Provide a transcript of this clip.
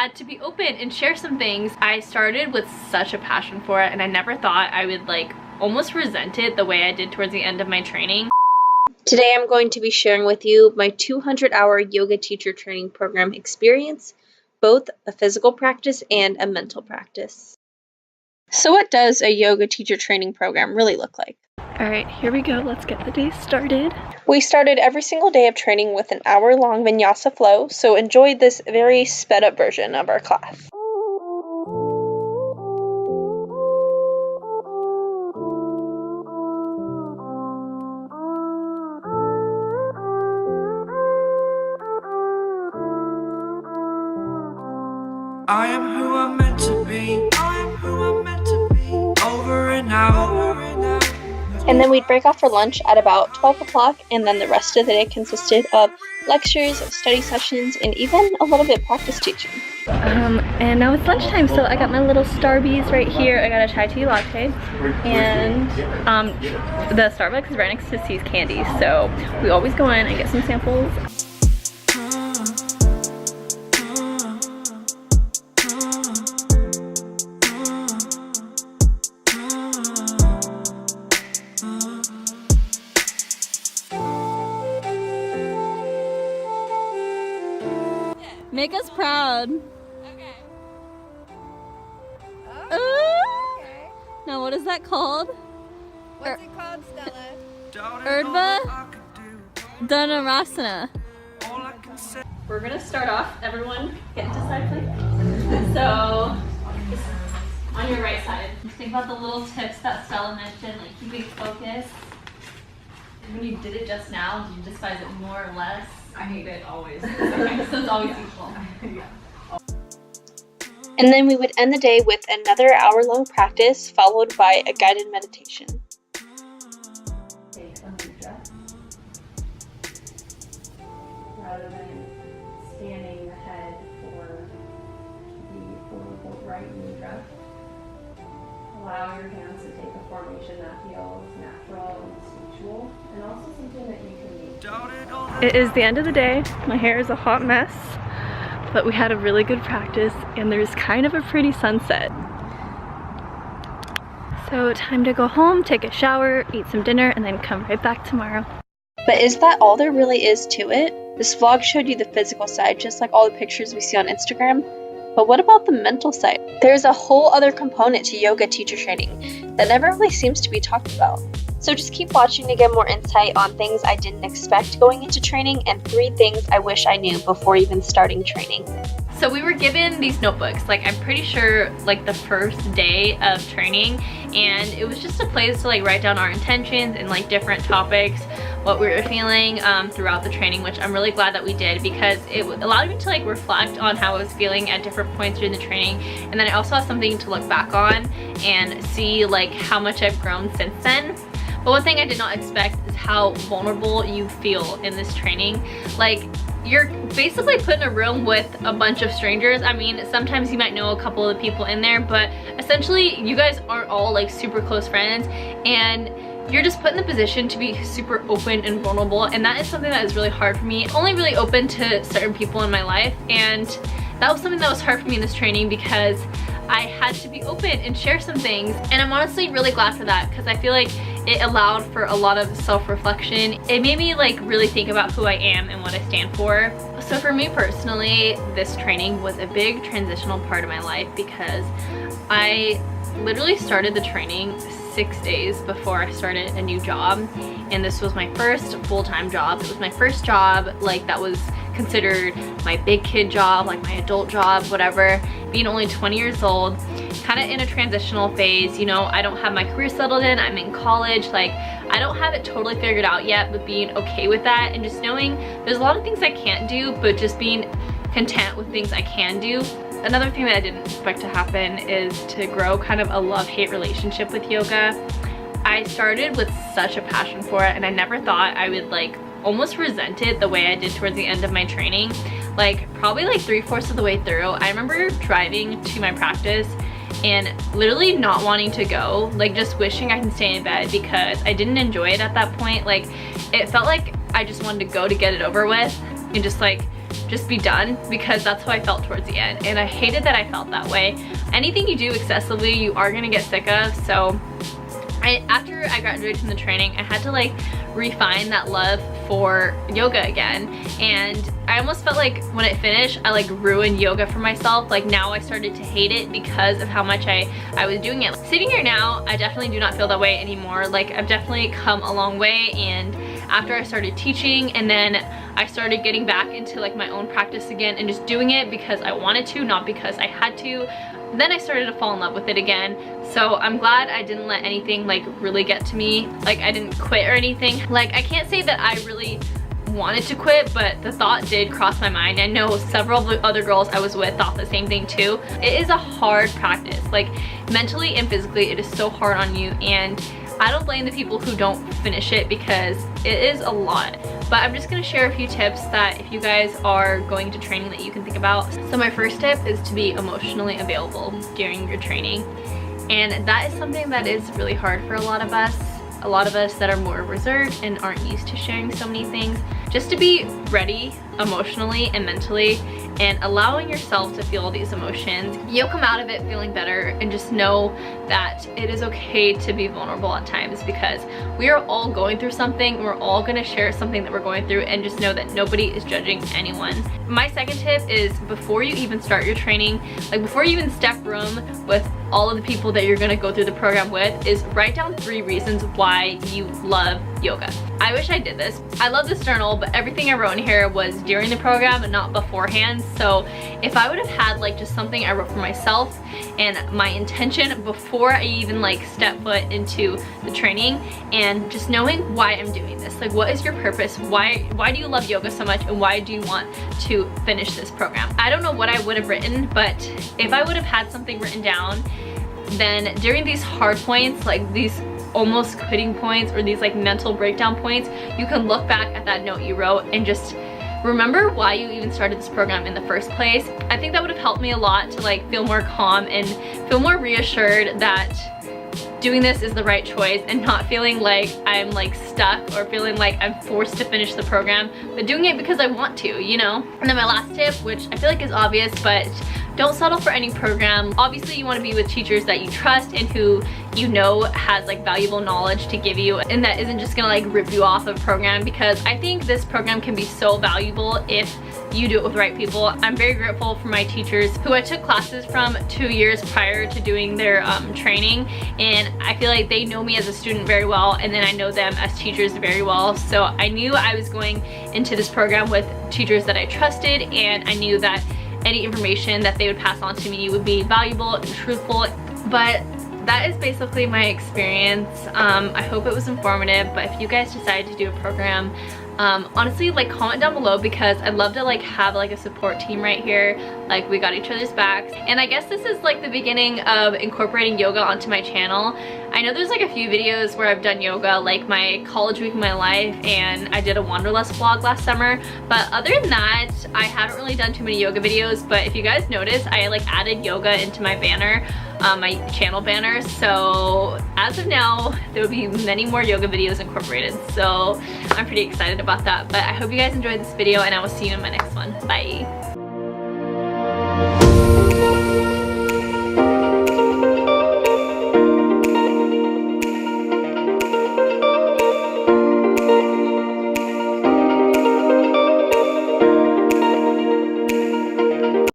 had to be open and share some things. I started with such a passion for it, and I never thought I would like almost resent it the way I did towards the end of my training. Today I'm going to be sharing with you my 200-hour yoga teacher training program experience, both a physical practice and a mental practice. So what does a yoga teacher training program really look like? All right, here we go. Let's get the day started. We started every single day of training with an hour-long vinyasa flow, so enjoy this very sped-up version of our class. I am who I'm meant to be. I am who I'm meant to be. Over and out. And then we'd break off for lunch at about 12 o'clock, and then the rest of the day consisted of lectures, study sessions, and even a little bit practice teaching. And now it's lunchtime, so I got my little Starbies right here. I got a chai tea latte, and the Starbucks is right next to C's Candy, so we always go in and get some samples. Make us proud. Okay. Okay. Now what is that called? What's it called, Stella? Urdhva Dhanurasana. We're gonna start off. Everyone get into side please. So just on your right side. Just think about the little tips that Stella mentioned, like keeping focus. When you did it just now, did you despise it more or less? I hate it always. Okay, so it's always equal. Yeah. And then we would end the day with another hour-long practice, followed by a guided meditation. Take a mudra. Rather than standing the head for the forward right mudra, allow your hands to take a formation that feels natural and instinctual, and also something that you can make. It is the end of the day. My hair is a hot mess, but we had a really good practice, and there's kind of a pretty sunset. So time to go home, take a shower, eat some dinner, and then come right back tomorrow. But is that all there really is to it? This vlog showed you the physical side, just like all the pictures we see on Instagram. But what about the mental side? There's a whole other component to yoga teacher training that never really seems to be talked about. So just keep watching to get more insight on things I didn't expect going into training and 3 things I wish I knew before even starting training. So we were given these notebooks, like I'm pretty sure like the first day of training, and it was just a place to like write down our intentions and like different topics, what we were feeling throughout the training, which I'm really glad that we did because it allowed me to like reflect on how I was feeling at different points during the training, and then I also have something to look back on and see like how much I've grown since then. But one thing I did not expect is how vulnerable you feel in this training. Like, you're basically put in a room with a bunch of strangers. I mean, sometimes you might know a couple of the people in there, but essentially you guys aren't all like super close friends, and you're just put in the position to be super open and vulnerable, and that is something that is really hard for me. I'm only really open to certain people in my life, and that was something that was hard for me in this training because I had to be open and share some things, and I'm honestly really glad for that because I feel like it allowed for a lot of self-reflection. It made me like really think about who I am and what I stand for. So for me personally, this training was a big transitional part of my life because I literally started the training 6 days before I started a new job, and this was my first full-time job. It was my first job like that was considered my big kid job, like my adult job, whatever. Being only 20 years old, kind of in a transitional phase, you know, I don't have my career settled in, I'm in college, like I don't have it totally figured out yet, but being okay with that and just knowing there's a lot of things I can't do, but just being content with things I can do. Another thing that I didn't expect to happen is to grow kind of a love-hate relationship with yoga. I started with such a passion for it, and I never thought I would like almost resent it the way I did towards the end of my training. Like probably like 3/4 of the way through, I remember driving to my practice and literally not wanting to go, like just wishing I can stay in bed because I didn't enjoy it at that point. Like it felt like I just wanted to go to get it over with and just like just be done, because that's how I felt towards the end, and I hated that I felt that way. Anything you do excessively, you are gonna get sick of. So after I graduated from the training, I had to like refine that love for yoga again, and I almost felt like when it finished, I like ruined yoga for myself. Like now I started to hate it because of how much I was doing it. Sitting here now, I definitely do not feel that way anymore. Like I've definitely come a long way, and after I started teaching, and then I started getting back into like my own practice again and just doing it because I wanted to, not because I had to, then I started to fall in love with it again. So I'm glad I didn't let anything like really get to me. Like I didn't quit or anything. Like I can't say that I really wanted to quit, but the thought did cross my mind. I know several of the other girls I was with thought the same thing too. It is a hard practice. Like mentally and physically, it is so hard on you, and I don't blame the people who don't finish it because it is a lot. But I'm just gonna share a few tips that if you guys are going to training that you can think about. So my first tip is to be emotionally available during your training. And that is something that is really hard for a lot of us that are more reserved and aren't used to sharing so many things. Just to be ready emotionally and mentally, and allowing yourself to feel these emotions. You'll come out of it feeling better, and just know that it is okay to be vulnerable at times, because we are all going through something. We're all gonna share something that we're going through, and just know that nobody is judging anyone. My second tip is, before you even start your training, like before you even step room with all of the people that you're gonna go through the program with, is write down 3 reasons why you love yoga. I wish I did this. I love this journal, but everything I wrote in here was during the program and not beforehand. So if I would have had like just something I wrote for myself and my intention before I even like step foot into the training, and just knowing why I'm doing this. Like, what is your purpose? Why do you love yoga so much, and why do you want to finish this program? I don't know what I would have written, but if I would have had something written down, then during these hard points, like these almost quitting points or these like mental breakdown points, you can look back at that note you wrote and just remember why you even started this program in the first place. I think that would have helped me a lot to like feel more calm and feel more reassured that doing this is the right choice, and not feeling like I'm like stuck or feeling like I'm forced to finish the program, but doing it because I want to, you know? And then my last tip, which I feel like is obvious, but don't settle for any program. Obviously you want to be with teachers that you trust and who you know has like valuable knowledge to give you, and that isn't just gonna like rip you off of a program, because I think this program can be so valuable if you do it with the right people. I'm very grateful for my teachers who I took classes from 2 years prior to doing their training, and I feel like they know me as a student very well, and then I know them as teachers very well. So I knew I was going into this program with teachers that I trusted, and I knew that any information that they would pass on to me would be valuable and truthful. But that is basically my experience. I hope it was informative, but if you guys decide to do a program, honestly, like comment down below, because I'd love to like have like a support team right here. Like, we got each other's backs. And I guess this is like the beginning of incorporating yoga onto my channel. I know there's like a few videos where I've done yoga, like my college week of my life, and I did a wanderlust vlog last summer, but other than that I haven't really done too many yoga videos. But if you guys notice, I like added yoga into my banner, my channel banner, so as of now there will be many more yoga videos incorporated, so I'm pretty excited about that. But I hope you guys enjoyed this video, and I will see you in my next one. Bye.